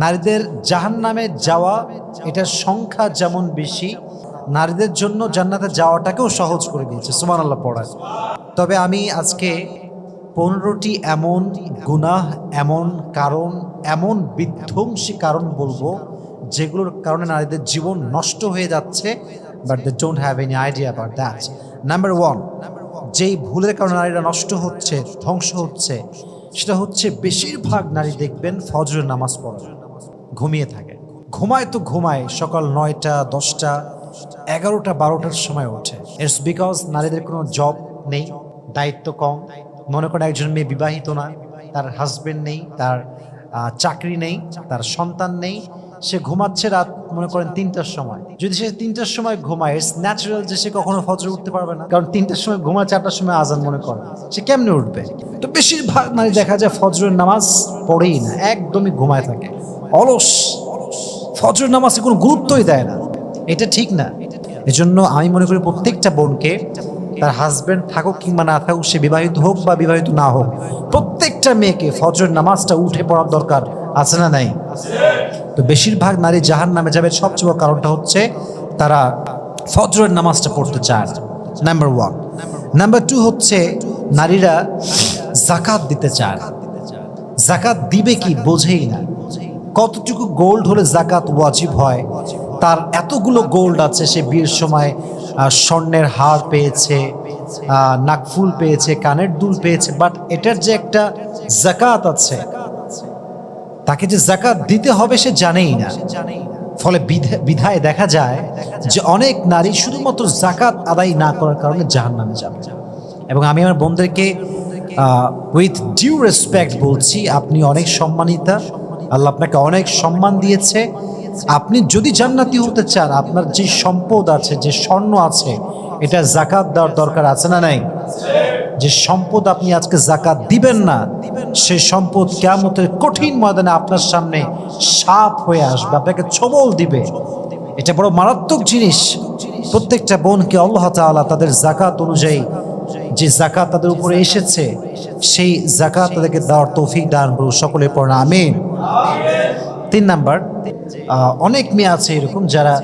নারীদের জাহান্নামে যাওয়া এটার সংখ্যা যেমন বেশি, নারীদের জন্য জান্নাতে যাওয়াটাকেও সহজ করে দিয়েছে। সুবহানাল্লাহ পড়ায়। তবে আমি আজকে 15টি এমন গুনাহ, এমন কারণ, এমন বিধ্বংসী কারণ বলবো যেগুলোর কারণে নারীদের জীবন নষ্ট হয়ে যাচ্ছে, but they don't have any idea about that. Number 1, যেই ভুলের কারণে নারীরা নষ্ট হচ্ছে, ধ্বংস হচ্ছে, সেটা হচ্ছে বেশিরভাগ নারী দেখবেন ফজরের নামাজ পড়ে ঘুমিয়ে থাকে। ঘুমায় তো ঘুমায়, সকাল 9টা 10টা 11টা 12টার সময় ওঠে। ইটস বিকজ নারীদের কোনো জব নেই, দায়িত্ব কম। মনে করেন একজন মেয়ে বিবাহিত না, তার হাজবেন্ড নেই, তার চাকরি নেই, তার সন্তান নেই, সে ঘুমাচ্ছে রাত মনে করেন 3টার সময়। যদি সে 3টার সময় ঘুমায়, ইটস ন্যাচারাল যে সে কখনো ফজরে উঠতে পারবে না, কারণ 3টার সময় ঘুমায়, 4টার সময় আজান মনে করে, সে কেমনে উঠবে? তো বেশিরভাগ নারী দেখা যায় ফজরের নামাজ পড়েই না, একদমই ঘুমায় থাকে, অলস, ফজরের নামাজে কোনো গুরুত্বই দেয় না। এটা ঠিক না। এজন্য আমি মনে করি প্রত্যেকটা বোনকে, তার হাজবেন্ড থাকুক কিংবা না থাকুক, সে বিবাহিত হোক বা বিবাহিত না হোক, প্রত্যেকটা মেয়েকে ফজরের নামাজটা উঠে পড়ার দরকার আছে না নাই? তো বেশিরভাগ নারী জাহান্নামে যাবে সবচেয়ে বড় কারণটা হচ্ছে তারা ফজরের নামাজটা পড়তে চায় না। নাম্বার 1। নাম্বার 2 হচ্ছে নারীরা যাকাত দিতে চায় না। যাকাত দিবে কি বোঝেই না। কতটুকু গোল্ড হলে যাকাত ওয়াজিব হয়, তার এতগুলো গোল্ড আছে, সে বিয়ের সময় স্বর্ণের হার পেয়েছে, নাকফুল পেয়েছে, কানের দুল পেয়েছে, বাট এটার যে একটা যাকাত আছে, তাকে যে যাকাত দিতে হবে সে জানেই না। ফলে বিধায় দেখা যায় যে অনেক নারী শুধুমাত্র যাকাত আদায় না করার কারণে জাহান্নামে যাবে। এবং আমি আমার বোনদেরকে উইথ ডিউ রেসপেক্ট বলছি, আপনি অনেক সম্মানিতা, আল্লাহ আপনাকে অনেক সম্মান দিয়েছে। আপনি যদি জান্নাতি হতে চান, আপনার যে সম্পদ আছে, যে স্বর্ণ আছে, এটা যাকাত দেওয়ার দরকার আছে না নাই? যে সম্পদ আপনি আজকে যাকাত দিবেন না, সে সম্পদ কিয়ামতের কঠিন ময়দানে আপনার সামনে সাপ হয়ে আসবে, আপনাকে ছোবল দিবে। এটা বড় মারাত্মক জিনিস। প্রত্যেকটা বোনকে আল্লাহ তাআলা তাদের যাকাত অনুযায়ী যে যাকাত তাদের উপরে এসেছে, সেই যাকাত তাদেরকে দেওয়ার তৌফিক দান করুন। সকলে পড়ুন আমিন। 3 নাম্বার, অনেক মেয়ে আছে এরকম যারা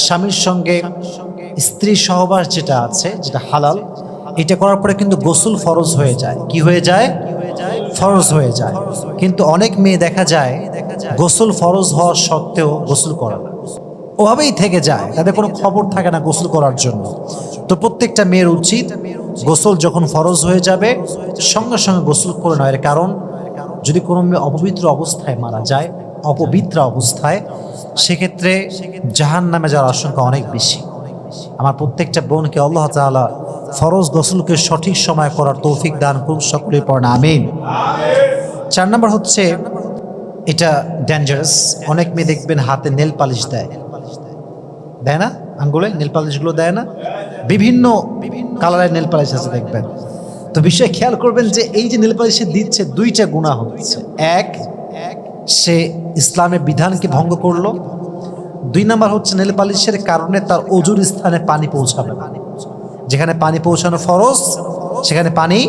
স্বামীর সঙ্গে স্ত্রী সহবাস যেটা আছে, যেটা হালাল, এটা করার পরে কিন্তু গোসল ফরজ হয়ে যায়। কি হয়ে যায়? ফরজ হয়ে যায়। কিন্তু অনেক মেয়ে দেখা যায় গোসল ফরজ হওয়া সত্ত্বেও গোসল করে না, ওভাবেই থেকে যায়, তাদের কোনো খবর থাকে না গোসল করার জন্য। তো প্রত্যেকটা মেয়ের উচিত গোসল যখন ফরজ হয়ে যাবে সঙ্গে সঙ্গে গোসল করে নেওয়ার। কারণ যদি কোনো মেয়ে অপবিত্র অবস্থায় মারা যায়, অপবিত্র অবস্থায়, সেক্ষেত্রে জাহান্নামে যাওয়ার আশঙ্কা অনেক বেশি। আমার প্রত্যেকটা বোনকে আল্লাহ তাআলা ফরজ গোসলকে সঠিক সময় করার তৌফিক দান করুন। সকলে পড়েন আমিন। 4 নাম্বার হচ্ছে, এটা ডেঞ্জারাস। অনেক মেয়ে দেখবেন হাতে নেল পালিশ দেয় না, আঙ্গুলে নেল পালিশগুলো দেয় না, বিভিন্ন কালারের নেল পালিশ আছে দেখবেন। তো বিষয়ে খেয়াল করবেন যে এই যে নেল পালিশ দিচ্ছে, 2টা গুনাহ হচ্ছে। এক, সে ইসলামের বিধানকে ভঙ্গ করলো। 2 নাম্বার হচ্ছে নেল পালিশের কারণে তার ওজুর স্থানে পানি পৌঁছাবে না। যেখানে পানি পৌঁছানো ফরজ সেখানে পানি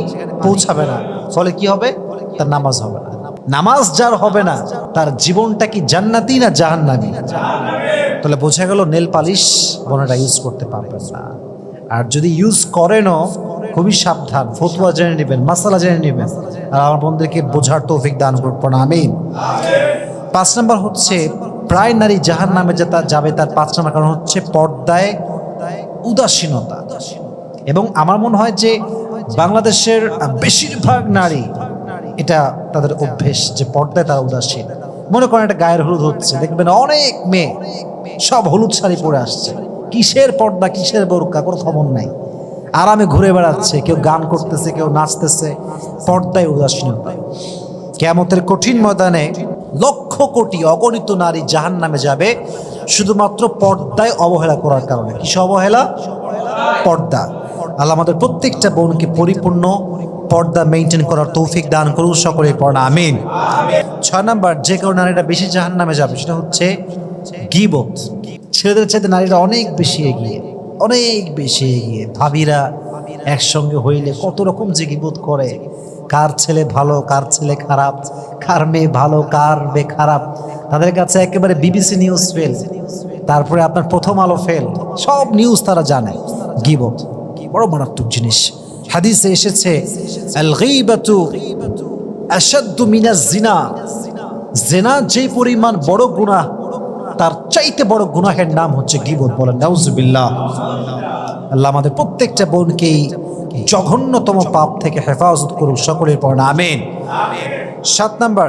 পৌঁছাবে না, ফলে কি হবে? তার নামাজ হবে না। নামাজ যার হবে না, তার জীবনটা কি জান্নাতি না জাহান্নামী? তাহলে বোঝা গেল নেল পালিশ বোনেরা ইউজ করতে পারবেন না। আর যদি ইউজ করেনও খুবই সাবধান, ফতোয়া জেনে নেবেন, মাসালা জেনে নেবেন, আর আমার বন্ধুদেরকে বোঝার তৌফিক দান করবেন আমিন। 5 নাম্বার হচ্ছে, প্রায় নারী জাহান্নামে যাবে তার 5 নাম্বার কারণ হচ্ছে পর্দায় উদাসীনতা। এবং আমার মনে হয় যে বাংলাদেশের বেশিরভাগ নারী এটা তাদের অভ্যেস যে পর্দায় তারা উদাসীন। মনে করেন একটা গায়ের হলুদ হচ্ছে, দেখবেন অনেক মেয়ে সব হলুদ শাড়ি পরে আসছে, কিসের পর্দা, কিসের বোরকা, কোনো খবর নাই, আরামে ঘুরে বেড়াচ্ছে, কেউ গান করতেছে, কেউ নাচতেছে, পর্দায় উদাসীনতা। কিয়ামতের কঠিন ময়দানে লক্ষ কোটি অগণিত নারী জাহান্নামে যাবে শুধুমাত্র পর্দায় অবহেলা করার কারণে। কিসে অবহেলা? পর্দা। আল্লাহ আমাদের প্রত্যেকটা বোনকে পরিপূর্ণ পর্দা মেইনটেইন করার তৌফিক দান করুন। সকলে পড়া আমিন। 6 নাম্বার, যে কারণে নারীরা বেশি জাহান্নামে যাবে সেটা হচ্ছে গীবত। ছেলেদের চাইতে নারীরা অনেক বেশি এগিয়ে, অনেক বেশি এগিয়ে। ভাবিরা একসঙ্গে হইলে কত রকম যে গীবত করে, কার ছেলে ভালো, কার ছেলে খারাপ, কার মেয়ে ভালো, কার মেয়ে খারাপ, তাদের কাছে একেবারে বিবিসি নিউজ ফেল, তারপরে আপনার প্রথম আলো ফেল, সব নিউজ তারা জানে। গীবত বড় মারাত্মক জিনিস। হাদিসে এসেছে আল গীবাতু আশাদ্দু মিনাজ জিনা, জিনা যে পরিমাণ বড় গুনাহ তার চাইতে বড় গুনাহের নাম হচ্ছে গীবত। বলেন নাউজুবিল্লাহ। আল্লাহ আমাদের প্রত্যেকটা বোনকেই জঘন্যতম পাপ থেকে হেফাজত করুন, সকলের পড়েন আমিন। 7 নাম্বার,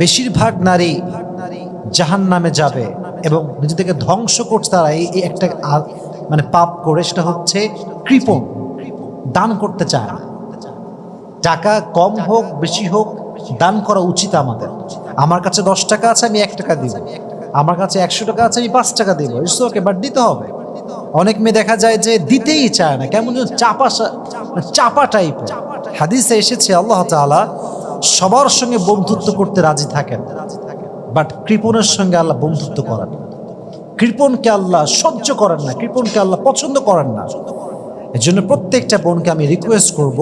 বেশিরভাগ নারী জাহান্নামে যাবে এবং নিজেদেরকে ধ্বংস করছে তারা এই একটা মানে পাপ করে, সেটা হচ্ছে কৃপণ। দান করতে চায় না। টাকা কম হোক বেশি হোক দান করা উচিত আমাদের। আমার কাছে 10 টাকা আছে, আমি 1 টাকা দিব। আমার কাছে 100 টাকা আছে, আমি 5 টাকা দিব। ইটস ওকে, বাট দিতে হবে। অনেক মেয়ে দেখা যায় যে দিতেই চায় না, কেমন যেন চাপা টাইপের। হাদিসে এসেছে আল্লাহ তাআলা সবার সঙ্গে বন্ধুত্ব করতে রাজি থাকেন, বাট কৃপণের সঙ্গে আল্লাহ বন্ধুত্ব করেন। কৃপণকে আল্লাহ সহ্য করেন না, কৃপণকে আল্লাহ পছন্দ করেন না। এর জন্য প্রত্যেকটা বোনকে আমি রিকোয়েস্ট করব,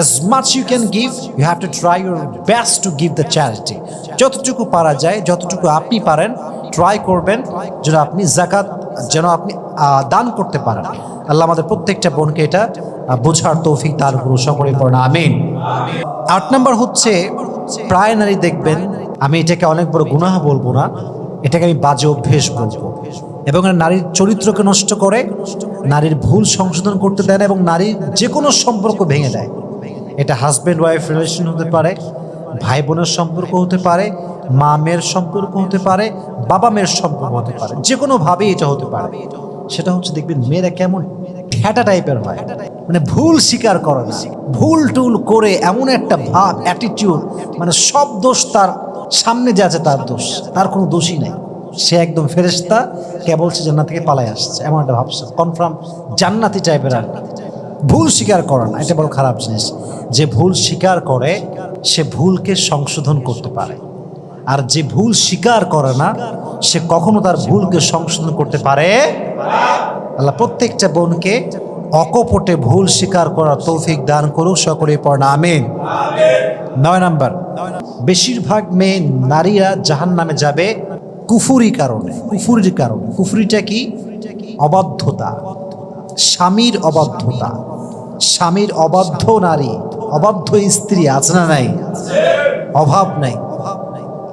as much you can give, you have to try your best to give the charity. যতটুকু পারা যায়, যতটুকু আপনি পারেন ট্রাই করবেন যেন আপনি যাকাত, যেন আপনি দান করতে পারেন। আল্লাহ আমাদের প্রত্যেকটা বোনকে এটা বোঝার তৌফিক দান করুন, সকলে পড়েন আমিন। 8 নাম্বার হচ্ছে, প্রায় নারী দেখবেন, আমি এটাকে অনেক বড় গুনাহ বলবো না, এটাকে আমি বাজে অভ্যেস বলবো, এবং নারীর চরিত্রকে নষ্ট করে, নারীর ভুল সংশোধন করতে দেয় না, এবং নারীর যে কোনো সম্পর্ক ভেঙে দেয়। এটা হাজব্যান্ড ওয়াইফ রিলেশন হতে পারে, ভাই বোনের সম্পর্ক হতে পারে, মা মেয়ের সম্পর্ক হতে পারে, বাবা মেয়ের সম্পর্ক হতে পারে, যে কোনোভাবেই এটা হতে পারে। সেটা হচ্ছে দেখবেন মেয়েরা কেমন ঠ্যাটা টাইপের হয়, মানে ভুল স্বীকার করে না, ভুল টুল করে এমন একটা ভাব, অ্যাটিটিউড, মানে সব দোষ তার সামনে যে আছে তার দোষ, তার কোনো দোষই নাই। সে একদম ফেরেশতা, কেবল সে জান্নাত থেকে পালায় আসছে, এমন একটা ভাবছে, কনফার্ম জান্নাতি টাইপের। আর ভুল স্বীকার করে না, এটা বড় খারাপ জিনিস। যে ভুল স্বীকার করে সে ভুলকে সংশোধন করতে পারে, আর যে ভুল স্বীকার করে না সে কখনো তার ভুলকে সংশোধন করতে পারে। আল্লাহ প্রত্যেকটা বোনকে অকপটে ভুল স্বীকার করার তৌফিক দান করুক, সকলে পড়েন আমিন। 9 নাম্বার, বেশিরভাগ মেয়ে নারীরা জাহান্নামে যাবে কুফুরি কারণে। কুফুরির কারণে, কুফুরিটা কি? অবাধ্যতা, স্বামীর অবাধ্যতা। স্বামীর অবাধ্য নারী, অবাধ্য স্ত্রী আছে না নাই? অভাব নাই।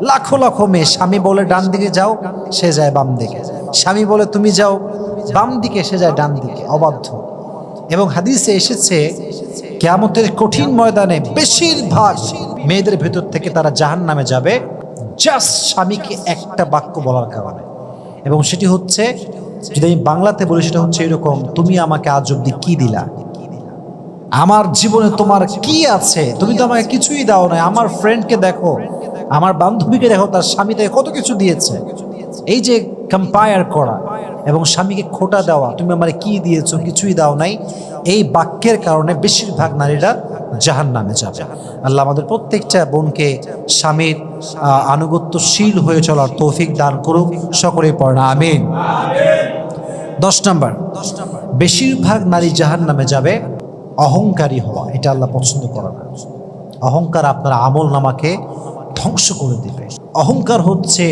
লাখো লাখো মেয়ে, স্বামী বলে ডান দিকে যাও, সে যায় বাম দিকে। স্বামী বলে তুমি যাও বাম দিকে, সে যায় ডান দিকে, অবাধ্য। এবং হাদিসে এসেছে কিয়ামতের কঠিন ময়দানে বেশিরভাগ মেয়েদের ভেতর থেকে তারা জাহান্নামে যাবে জাস্ট স্বামীকে একটা বাক্য বলার কারণে। এবং সেটি হচ্ছে, যদি আমি বাংলাতে বলি, সেটা হচ্ছে এরকম, তুমি আমাকে আজ অব্দি কি দিলা? আমার জীবনে তোমার কি আছে? তুমি তো আমাকে কিছুই দাও না। আমার ফ্রেন্ডকে দেখো, আমার বান্ধবীকে দেখো, তার স্বামী তাকে কত কিছু দিয়েছে। এই যে কম্পেয়ার করা এবং স্বামীকে খোটা দেওয়া, তুমি আমার কি দিয়েছো? কিছুই দাও নাই, এই বাক্যের কারণে বেশিরভাগ নারীরা জাহান্নামে যাবে। আল্লাহ আমাদের প্রত্যেকটা বোনকে স্বামীর আনুগত্যশীল হয়ে চলার তৌফিক দান করুক, সকলে পড়েন আমিন। 10 নাম্বার, বেশিরভাগ নারী জাহান্নামে যাবে অহংকারী হওয়া। এটা আল্লাহ পছন্দ করে না। অহংকার আপনার আমল নামাকে ধ্বংস করে দিবে। অহংকার হচ্ছে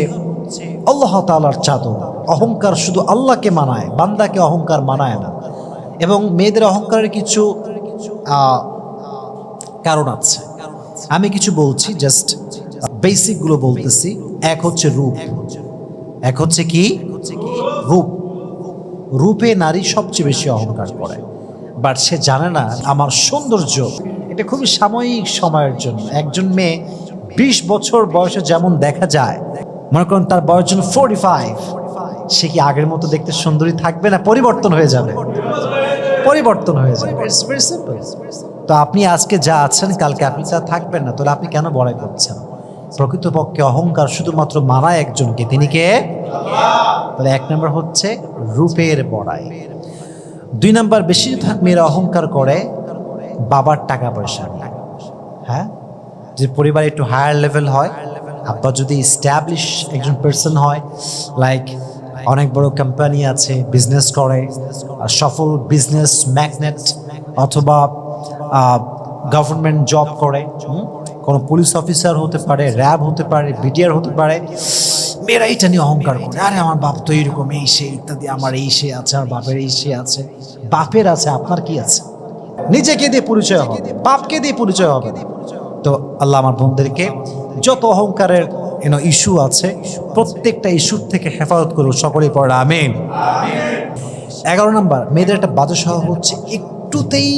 আল্লাহ তাআলার চাদর। অহংকার শুধু আল্লাহকে মানায়, বান্দাকে অহংকার মানায় না। এবং মেয়েদের অহংকারের কিছু কারণ আছে, আমি কিছু বলছি, জাস্ট বেসিকগুলো বলতেছি। এক হচ্ছে রূপ। এক হচ্ছে কি? রূপ। রূপে নারী সবচেয়ে বেশি অহংকার করে, বাট সে জানে না আমার সৌন্দর্য এটা খুবই সাময়িক সময়ের জন্য। একজন মেয়ে 20 বছর বয়সে যেমন দেখা যায়, মনে করেন তার বয়স যখন 45, সে কি আগের মতো দেখতে সুন্দরী থাকবে না? পরিবর্তন হয়ে যাবে, পরিবর্তন হয়ে যাবে। It's very simple. তো আপনি আজকে যা আছেন কালকে আপনি তা থাকবেন না, তাহলে আপনি কেন বড়াই করছেন? প্রকৃতপক্ষে অহংকার শুধুমাত্র মানায় একজনকে, তিনি কে? তাহলে 1 নম্বর হচ্ছে রূপের বড়াই। 2 নম্বর, বেশিরভাগ মেয়েরা অহংকার করে বাবার টাকা পয়সা নিয়ে। হ্যাঁ, যে পরিবার একটু হায়ার লেভেল হয়, আব্বা যদি স্ট্যাবলিশ একজন পার্সন হয়, লাইক অনেক বড় কোম্পানি আছে, বিজনেস করে, সফল বিজনেস ম্যাগনেট, অথবা গভর্নমেন্ট জব করে, কোনো পুলিশ অফিসার হতে পারে, র্যাব হতে পারে, বিডিআর হতে পারে, মেয়েরা এটা নিয়ে অহংকার করে, আরে আমার বাপ তো এইরকম, এই সে ইত্যাদি, আমার এই সে আছে, আমার বাপের এই সে আছে। বাপের আছে, আপনার কি আছে? নিজেকে দিয়ে পরিচয় হবে, বাপকে দিয়ে পরিচয় হবে না। তো আল্লাহ আমার বোনদেরকে যত অহংকারের ইস্যু আছে প্রত্যেকটা ইস্যুর থেকে হেফাজত করুন, সকলেই পড়ে আমিন। 11 নম্বর, মেয়েদের একটা বাজে স্বভাব হচ্ছে একটুতেই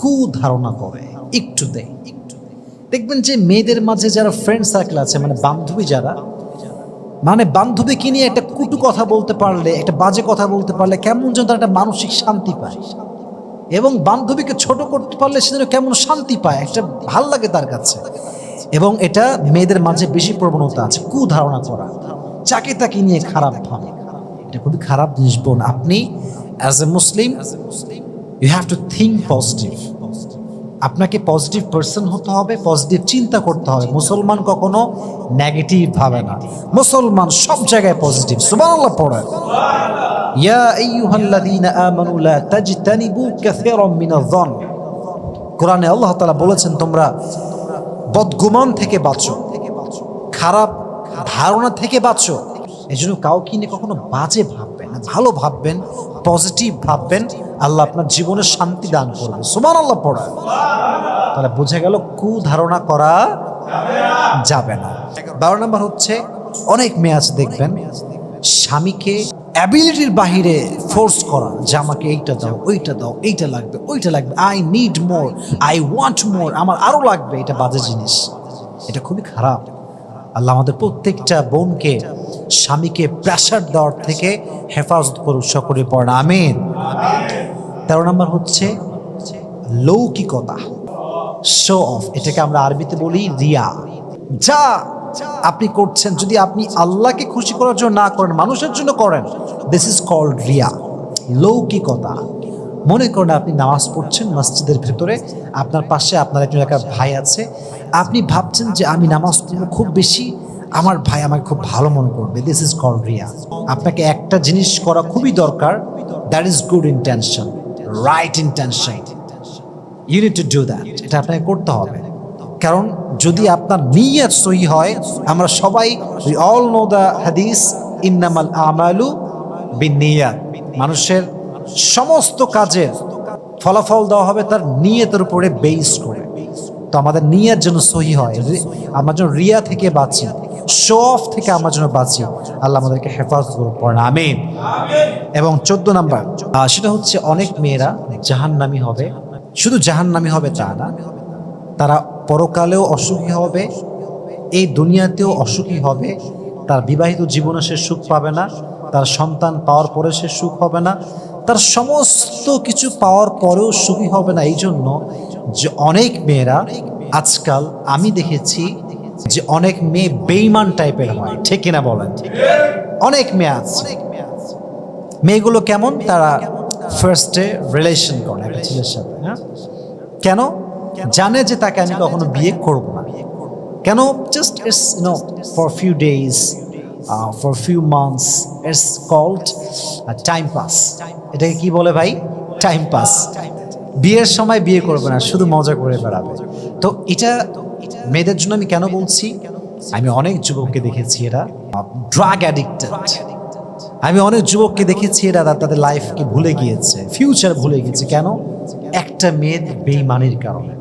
কুধারণা করে। একটুতেই দেখবেন যে মেয়েদের মাঝে যারা ফ্রেন্ড সার্কেল আছে, মানে বান্ধবী যারা, মানে বান্ধবীকে নিয়ে একটা কুটু কথা বলতে পারলে, একটা বাজে কথা বলতে পারলে কেমন যেন তার একটা মানসিক শান্তি পায়, এবং বান্ধবীকে ছোট করতে পারলে সে যেন কেমন শান্তি পায়, একটা ভাল লাগে তার কাছে। এবং এটা মেয়েদের মাঝে বেশি প্রবণতা আছে, কুধারণা করা, যাকে তাকে নিয়ে খারাপ ভাবে। এটা খুবই খারাপ জিনিস বোন। আপনি as a Muslim you have to think positive. আপনাকে পজিটিভ পার্সন হতে হবে, পজিটিভ চিন্তা করতে হবে। মুসলমান কখনো নেগেটিভ ভাবে না, মুসলমান সব জায়গায় পজিটিভ। সুবহানাল্লাহ পড়ে, ইয়া আইয়ুহাল্লাযীনা আমানু লা তাজতানিবু কাসীরাম মিনায-যন। কোরআনে আল্লাহ তাআলা বলেছেন তোমরা বদগুমান থেকে বাঁচো, খারাপ ধারণা থেকে বাঁচো। এজন্য কাউকে নিয়ে কখনো বাজে ভাববেন না, ভালো ভাববেন, পজিটিভ ভাববেন, আল্লাহ আপনার জীবনে শান্তি দান করবে। সুবহানাল্লাহ পড়া। তাহলে বোঝা গেল কুধারণা করা যাবে না। 12 নম্বর হচ্ছে, অনেক মেয়ে আছে দেখবেন স্বামীকে অ্যাবিলিটির বাহিরে ফোর্স করা, যে আমাকে এইটা দাও, ওইটা দাও, এইটা লাগবে, ওইটা লাগবে, I need more, I want মোর, আমার আরো লাগবে। এটা বাজে জিনিস, এটা খুবই খারাপ। আল্লাহ আমাদের প্রত্যেকটা বোনকে স্বামীকে প্রেশার দেওয়ার থেকে হেফাজত করুন, সকলে পড়েন আমিন। 13 নম্বর হচ্ছে লৌকিকতা, শো অফ। এটাকে আমরা আরবিতে বলি রিয়া। যা আপনি করছেন, যদি আপনি আল্লাহকে খুশি করার জন্য না করেন, মানুষের জন্য করেন, দিস ইজ কল্ড রিয়া, লৌকিকতা। মনে করেন আপনি নামাজ পড়ছেন মসজিদের ভেতরে, আপনার পাশে আপনার একজন এলাকার ভাই আছে, আপনি ভাবছেন যে আমি নামাজ পড়ব খুব বেশি, আমার ভাই আমাকে খুব ভালো মনে করবে, দিস ইজ কল্ড রিয়া। আপনাকে একটা জিনিস করা খুবই দরকার, that is good intention, right intention, you need to do that. এটা আপনাকে করতে হবে, কারণ যদি আপনার নিয়ত সহি হয়, আমরা সবাই উই অল নো দ্য হাদিস, ইন্নামাল আমালু বিন্নিয়াত। মানুষের সমস্ত কাজের ফলাফল দেওয়া হবে তার নিয়তের উপরে বেস করে। তো আমাদের নিয়ত যেন সহি হয়, আমরা যেন রিয়া থেকে বাঁচি, শো অফ থেকে আমরা যেন বাঁচি, আল্লাহ আমাদেরকে হেফাজত করুন, পড়েন আমিন। এবং 14 নাম্বার, সেটা হচ্ছে অনেক মেয়েরা জাহান্নামী হবে। শুধু জাহান্নামী হবে তা না, তারা পরকালেও অসুখী হবে, এই দুনিয়াতেও অসুখী হবে। তার বিবাহিত জীবনে সে সুখ পাবে না, তার সন্তান পাওয়ার পরে সে সুখ হবে না, তার সমস্ত কিছু পাওয়ার পরেও সুখী হবে না। এই জন্য যে অনেক মেয়েরা আজকাল আমি দেখেছি যে অনেক মেয়ে বেঈমান টাইপের হয়, ঠিক কিনা বলেন? অনেক মেয়ে আছে, মেয়েগুলো কেমন, তারা ফার্স্টে রিলেশন করে একটা ছেলের সাথে, হ্যাঁ, কেন জানে যে তাকে আমি কখনো বিয়ে করব না, কেন, just it's for few days, for few months, it's called time pass. এটাকে কি বলে ভাই? Time pass. বিয়ের সময় বিয়ে করবে না, শুধু মজা করে বেড়াবে। তো এটা মেয়েদের জন্য আমি কেন বলছি, আমি অনেক যুবককে দেখেছি এরা ড্রাগ অ্যাডিক্টেড। আমি অনেক যুবককে দেখেছি এরা তাদের লাইফকে ভুলে গিয়েছে, ফিউচার ভুলে গিয়েছে। কেন? একটা মেয়ের বেঈমানির কারণে।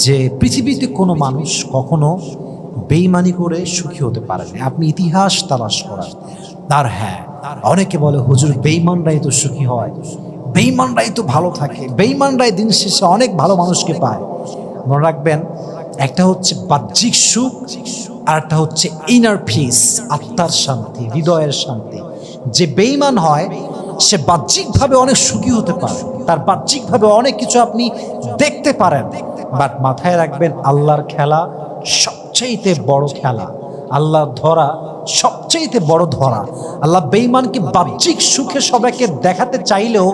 যে পৃথিবীতে কোনো মানুষ কখনো বেঈমানি করে সুখী হতে পারেনি, আপনি ইতিহাস তালাশ করেন। আর হ্যাঁ, অনেকে বলে হুজুর বেঈমানরাই তো সুখী হয়, বেঈমানরাই তো ভালো থাকে, বেঈমানরাই দিন শেষে অনেক ভালো মানুষকে পায়। মনে রাখবেন, একটা হচ্ছে বাহ্যিক সুখ, আর একটা হচ্ছে ইনার পিস, আত্মার শান্তি, হৃদয়ের শান্তি। যে বেঈমান হয় সে বাহ্যিকভাবে অনেক সুখী হতে পারে, তার বাহ্যিকভাবে অনেক কিছু আপনি দেখতে পারেন, বাট মাথায় রাখবেন আল্লাহর খেলা সবচেয়ে বড় খেলা, আল্লাহর ধরা সবচেয়ে বড় ধরা। আল্লাহ বেঈমানকে বাহ্যিক সুখে সবাইকে দেখাতে চাইলেও,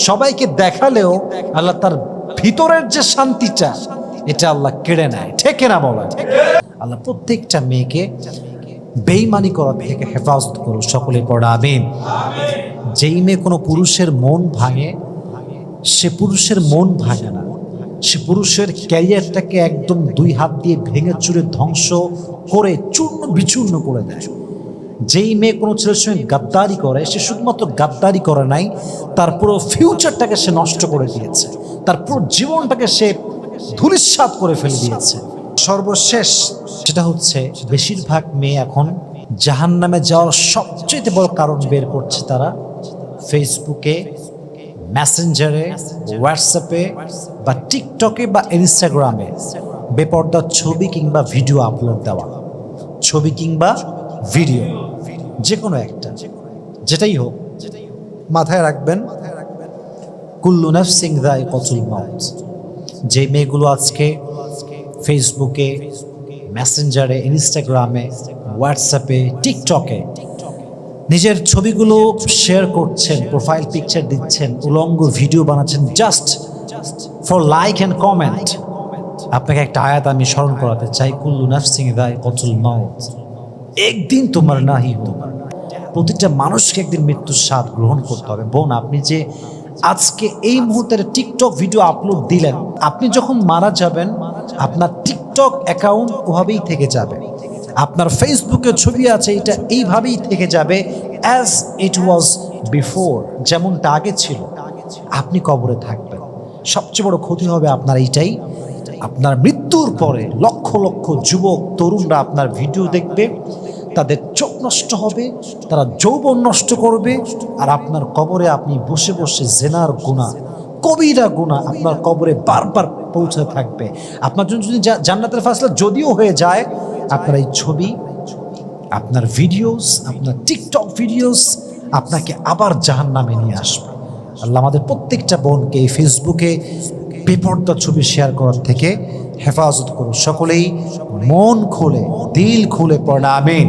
সবাইকে দেখালেও, আল্লাহ তার ভিতরের যে শান্তিটা এটা আল্লাহ কেড়ে নেয়, ঠিক না বলেন? আল্লাহ প্রত্যেকটা মেয়েকে বেঈমানি করা থেকে হেফাজত করুন, সকলে পড়া আমিন। যেই মেয়ে কোনো পুরুষের মন ভাঙে, সে পুরুষের মন ভাঙে না, সে পুরুষের ক্যারিয়ারটাকে একদম দুই হাত দিয়ে ভেঙে চুরে ধ্বংস করে চূর্ণ বিচূর্ণ করে দেয়। যেই মেয়ে কোনো ছেলের সঙ্গে গাদ্দারি করে, সে শুধুমাত্র গাদ্দারি করে নাই, তার পুরো ফিউচারটাকে সে নষ্ট করে দিয়েছে, তার পুরো জীবনটাকে সে ধূলিসাৎ করে ফেলে দিয়েছে। সর্বশেষ সেটা হচ্ছে বেশিরভাগ মেয়ে এখন জাহান্নামে যাওয়ার সবচেয়ে বড় কারণ বের করছে তারা ফেসবুকে, মেসেঞ্জারে, হোয়াটসঅ্যাপে বা টিকটকে বা ইনস্টাগ্রামে বেপর্দা ছবি কিংবা ভিডিও আপলোড দেওয়া। ছবি কিংবা ভিডিও যে কোনো একটা, যেটাই হোক, মাথায় রাখবেন কুল্লু নাফসিন যায়িকাতুল মাউত। যে মেয়েগুলো আজকে ফেসবুকে, মেসেঞ্জারে, ইনস্টাগ্রামে, হোয়াটসঅ্যাপে, টিকটকে নিজের ছবিগুলো শেয়ার করছেন, প্রোফাইল পিকচার দিচ্ছেন, উলঙ্গ ভিডিও বানাচ্ছেন just for like and comment, আপনাকে একটা আয়াত আমি স্মরণ করাতে চাই, কুল্লু নাফসিন যায়িকাতুল মাউত, একদিন তোমার নাহি হোগা। প্রতিটা মানুষকে একদিন মৃত্যুর স্বাদ গ্রহণ করতে হবে। বোন, আপনি যে আজকে এই মুহূর্তে টিকটক ভিডিও আপলোড দিলেন, আপনি যখন মারা যাবেন আপনার টিকটক অ্যাকাউন্ট ওভাবেই থেকে যাবে, আপনার ফেসবুকে ছবি আছে এটা এইভাবেই থেকে যাবে অ্যাজ ইট ওয়াজ বিফোর, যেমনটা আগে ছিল। আপনি কবরে থাকবেন, সবচেয়ে বড় ক্ষতি হবে আপনার এইটাই, আপনার মৃত্যুর পরে লক্ষ লক্ষ যুবক তরুণরা আপনার ভিডিও দেখবে, তাদের চোখ নষ্ট হবে, তারা যৌবন নষ্ট করবে, আর আপনার কবরে আপনি বসে বসে জেনার গুনাহ, কবিরা গুনাহ আপনার কবরে বারবার পৌঁছে থাকবে। আপনার জন্য যদি জান্নাতের ফাসলা যদিও হয়ে যায়, আপনার এই ছবি, আপনার ভিডিওস, আপনার টিকটক ভিডিওস আপনাকে আবার জাহান্নামে নিয়ে আসবে। আল্লাহ আমাদের প্রত্যেকটা বোনকে এই ফেসবুকে বেপর্দা ছবি শেয়ার করার থেকে হেফাজত করুন। সকলেই মন খুলে, দিল খুলে পড়া আমিন।